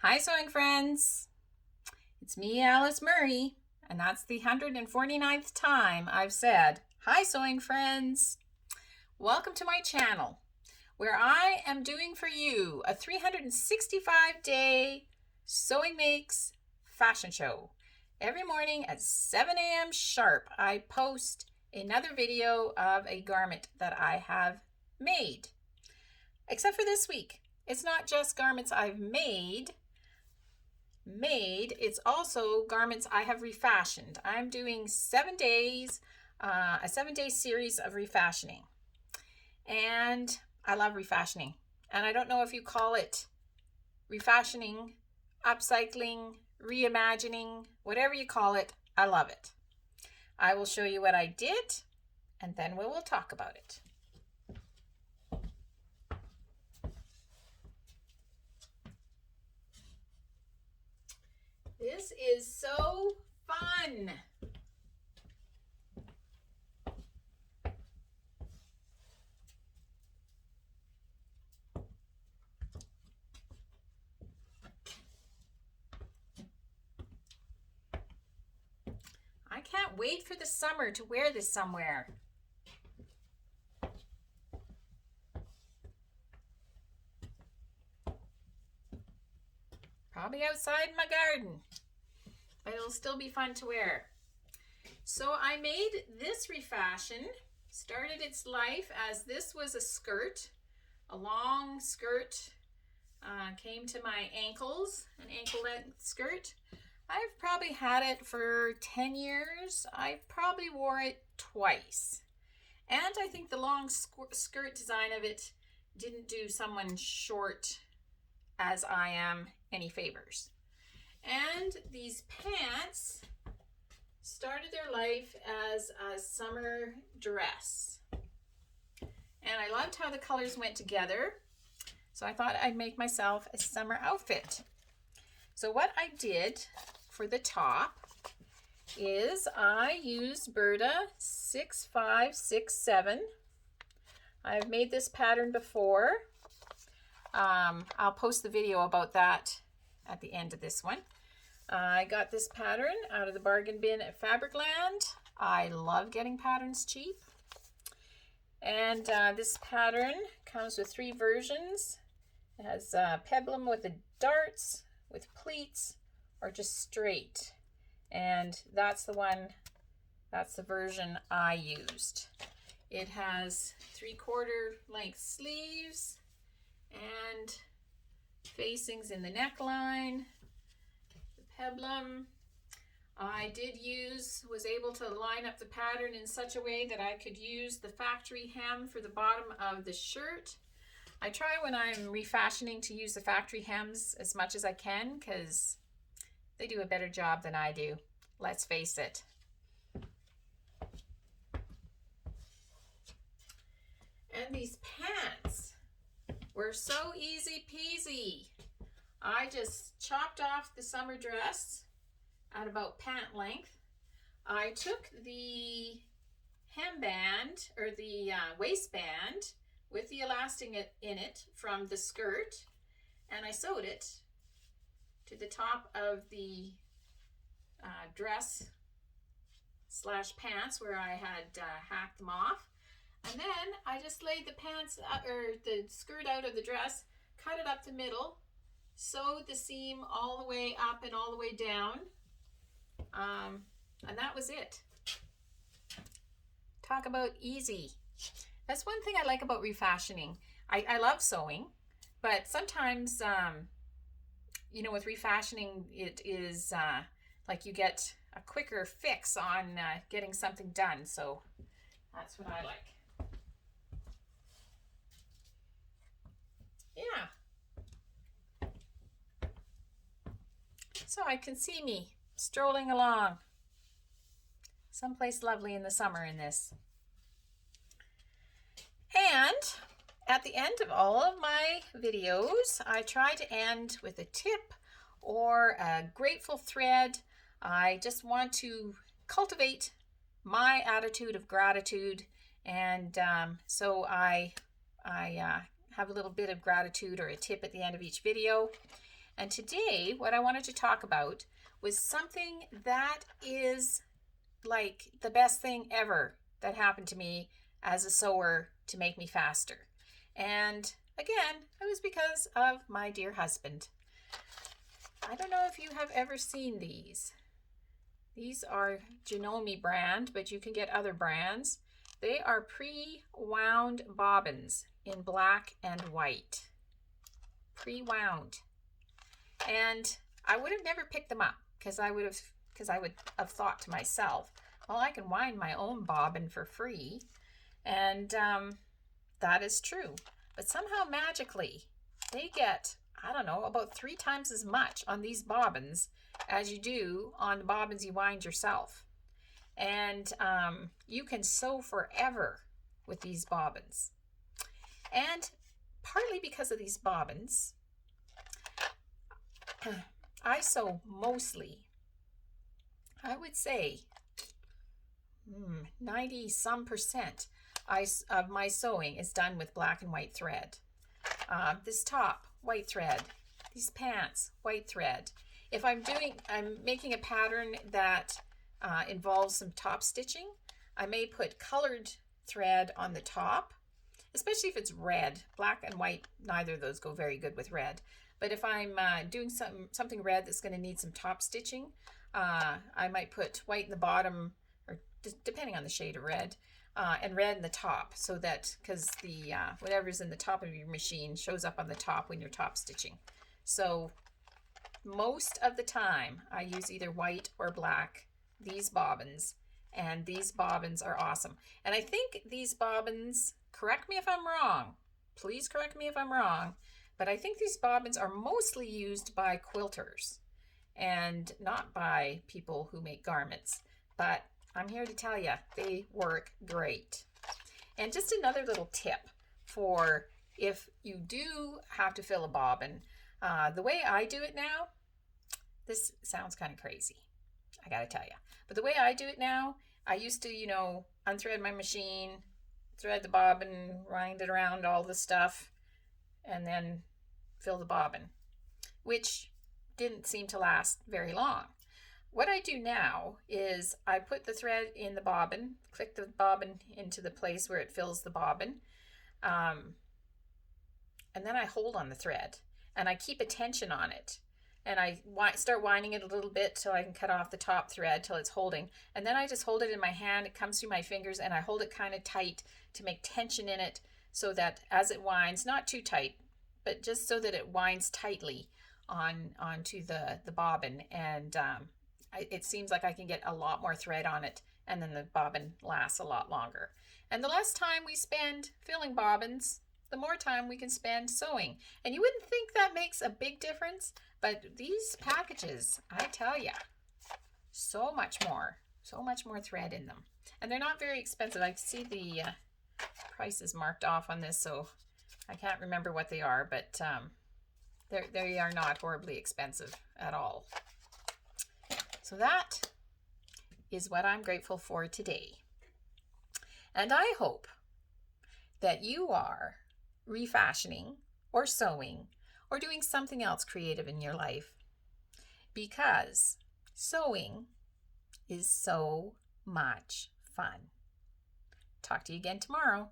Hi, sewing friends. It's me, Alice Murray, and that's the 149th time I've said, Hi, sewing friends. Welcome to my channel, where I am doing for you a 365-day sewing makes fashion show. Every morning at 7 a.m. sharp, I post another video of a garment that I have made. Except for this week. It's not just garments I've made, it's also garments I have refashioned. I'm doing 7 days, a 7-day series of refashioning. And I love refashioning. And I don't know if you call it refashioning, upcycling, reimagining, whatever you call it, I love it. I will show you what I did, and then we will talk about it. This is so fun. I can't wait for the summer to wear this somewhere. Probably outside my garden, but it'll still be fun to wear. So I made this refashion, started its life as this was a skirt, a long skirt, came to my ankles, an ankle length skirt. I've probably had it for 10 years. I probably wore it twice. And I think the long skirt design of it didn't do someone short as I am any favors. And these pants started their life as a summer dress. And I loved how the colors went together. So I thought I'd make myself a summer outfit. So what I did for the top is I used Burda 6567. I've made this pattern before. I'll post the video about that at the end of this one. I got this pattern out of the bargain bin at Fabricland. I love getting patterns cheap. And this pattern comes with 3 versions. It has peplum with the darts, with pleats, or just straight. And that's the one, that's the version I used. It has 3/4 length sleeves and facings in the neckline, the peplum. I was able to line up the pattern in such a way that I could use the factory hem for the bottom of the shirt. I try when I'm refashioning to use the factory hems as much as I can because they do a better job than I do. Let's face it. And these pants were so easy peasy. I just chopped off the summer dress at about pant length. I took the hemband or the waistband with the elastic in it from the skirt, and I sewed it to the top of the dress / pants where I had hacked them off. And then I just laid the pants or the skirt out of the dress, cut it up the middle, sewed the seam all the way up and all the way down, and that was it. Talk about easy. That's one thing I like about refashioning. I love sewing, but sometimes, you know, with refashioning, it is like you get a quicker fix on getting something done. So that's what I like. Yeah. So I can see me strolling along someplace lovely in the summer in this. And at the end of all of my videos, I try to end with a tip or a grateful thread. I just want to cultivate my attitude of gratitude, and so I have a little bit of gratitude or a tip at the end of each video. And today, what I wanted to talk about was something that is like the best thing ever that happened to me as a sewer to make me faster. And again, it was because of my dear husband. I don't know if you have ever seen these. These are Janome brand, but you can get other brands. They are pre-wound bobbins in black and white. Pre-wound. And I would have never picked them up because I would have thought to myself, well, I can wind my own bobbin for free. And that is true. But somehow magically, they get, I don't know, about 3 times as much on these bobbins as you do on the bobbins you wind yourself. And you can sew forever with these bobbins. And partly because of these bobbins, I sew mostly, I would say 90% of my sewing is done with black and white thread. This top, white thread. These pants, white thread. If I'm making a pattern that involves some top stitching, I may put colored thread on the top, especially if it's red. Black and white, neither of those go very good with red. But if I'm doing something red that's going to need some top stitching, I might put white in the bottom, or depending on the shade of red, and red in the top, so that, because the whatever's in the top of your machine shows up on the top when you're top stitching. So most of the time I use either white or black, these bobbins, and these bobbins are awesome. And I think these bobbins, correct me if I'm wrong, please correct me if I'm wrong, but I think these bobbins are mostly used by quilters and not by people who make garments. But I'm here to tell you, they work great. And just another little tip for if you do have to fill a bobbin, the way I do it now, this sounds kind of crazy, I gotta tell you. But the way I do it now, I used to, unthread my machine, thread the bobbin, wind it around all the stuff, and then fill the bobbin, which didn't seem to last very long. What I do now is I put the thread in the bobbin, click the bobbin into the place where it fills the bobbin, and then I hold on the thread and I keep a tension on it. And I start winding it a little bit till I can cut off the top thread till it's holding. And then I just hold it in my hand, it comes through my fingers, and I hold it kind of tight to make tension in it so that as it winds, not too tight, but just so that it winds tightly onto the bobbin. And it seems like I can get a lot more thread on it, and then the bobbin lasts a lot longer. And the less time we spend filling bobbins, the more time we can spend sewing. And you wouldn't think that makes a big difference, but these packages, I tell ya, so much more thread in them. And they're not very expensive. I see the price is marked off on this, so I can't remember what they are, but they are not horribly expensive at all. So that is what I'm grateful for today. And I hope that you are refashioning or sewing or doing something else creative in your life, because sewing is so much fun. Talk to you again tomorrow.